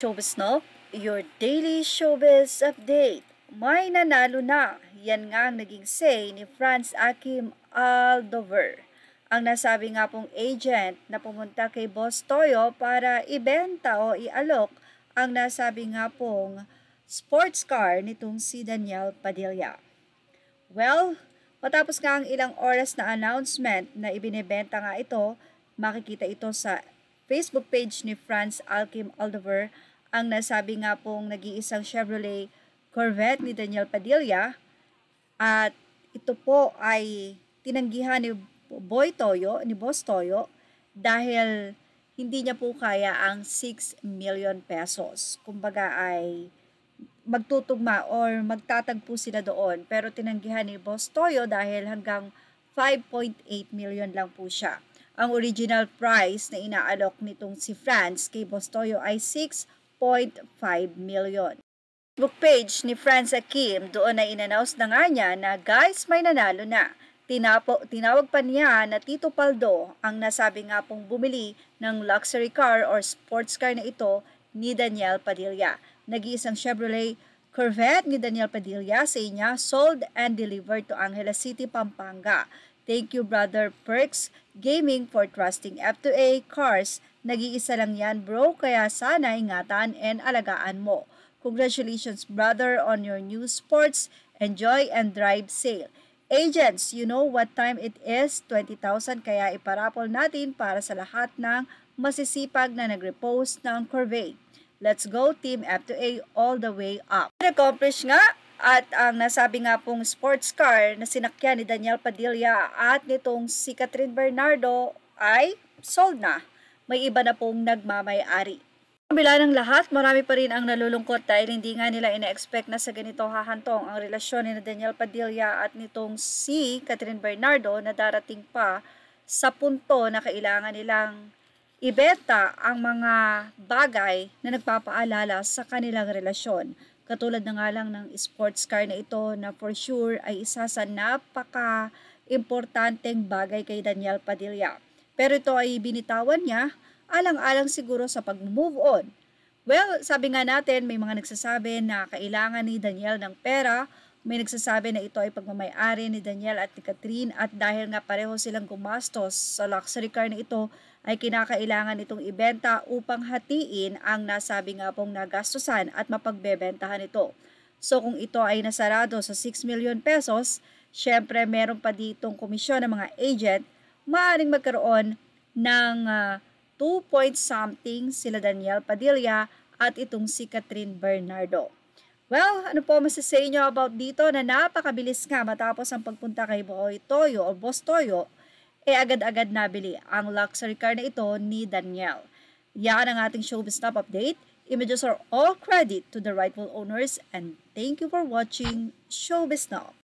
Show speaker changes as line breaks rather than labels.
Showbiz Snob, your daily showbiz update. May nanalo na. Yan nga ang naging say ni Franz Akim Aldover. Ang nasabi nga pong agent na pumunta kay Boss Toyo para ibenta o ialok ang nasabi nga pong sports car nitong si Daniel Padilla. Well, matapos nga ang ilang oras na announcement na ibinebenta nga ito, makikita ito sa Facebook page ni Franz Akim Aldover. Ang nasabi nga pong nag-iisang Chevrolet Corvette ni Daniel Padilla at ito po ay tinanggihan ni Boss Toyo dahil hindi niya po kaya ang 6 million pesos. Kumbaga ay magtutugma or magtatagpo sila doon pero tinanggihan ni Boss Toyo dahil hanggang 5.8 million lang po siya. Ang original price na inaalok nitong si Franz kay Boss Toyo ay 6.5 million. Facebook page ni Franz Akim, doon ay inannounce na nga niya na guys, may nanalo na. Tinawag pa niya na Tito Paldo ang nasabi nga pong bumili ng luxury car or sports car na ito ni Daniel Padilla. Nag-iisang Chevrolet Corvette ni Daniel Padilla sa niya sold and delivered to Angeles City, Pampanga. Thank you Brother Perks Gaming for trusting F2A cars. Nag-iisa lang yan bro, kaya sana ingatan and alagaan mo. Congratulations brother on your new sports. Enjoy and drive sale. Agents, you know what time it is? 20,000 kaya iparapol natin para sa lahat ng masisipag na nag-repost ng Corvette. Let's go Team F2A all the way up. Accomplish nga at ang nasabi nga pong sports car na sinakyan ni Daniel Padilla at nitong si Catherine Bernardo ay sold na. May iba na pong nagmamay-ari. Kabila ng lahat, marami pa rin ang nalulungkot dahil hindi nga nila ina-expect na sa ganito hahantong ang relasyon ni Daniel Padilla at nitong si Catherine Bernardo na darating pa sa punto na kailangan nilang ibenta ang mga bagay na nagpapaalala sa kanilang relasyon. Katulad na nga lang ng sports car na ito na for sure ay isa sa napaka-importanteng bagay kay Daniel Padilla. Pero ito ay binitawan niya alang-alang siguro sa pag-move on. Well, sabi nga natin may mga nagsasabi na kailangan ni Daniel ng pera. May nagsasabi na ito ay pagmamay-ari ni Daniel at ni Catherine at dahil nga pareho silang gumastos sa luxury car na ito ay kinakailangan itong ibenta upang hatiin ang nasabi nga pong nagastusan at mapagbebentahan ito. So kung ito ay nasarado sa 6 million pesos, syempre meron pa ditong komisyon ng mga agent, maaaring magkaroon ng 2 point something sila Daniel Padilla at itong si Catherine Bernardo. Well, ano po masasay nyo about dito na napakabilis nga matapos ang pagpunta kay Boss Toyo, agad-agad nabili ang luxury car na ito ni Daniel. Yan ang ating showbiz top update. Images are all credit to the rightful owners and thank you for watching Showbiz Now.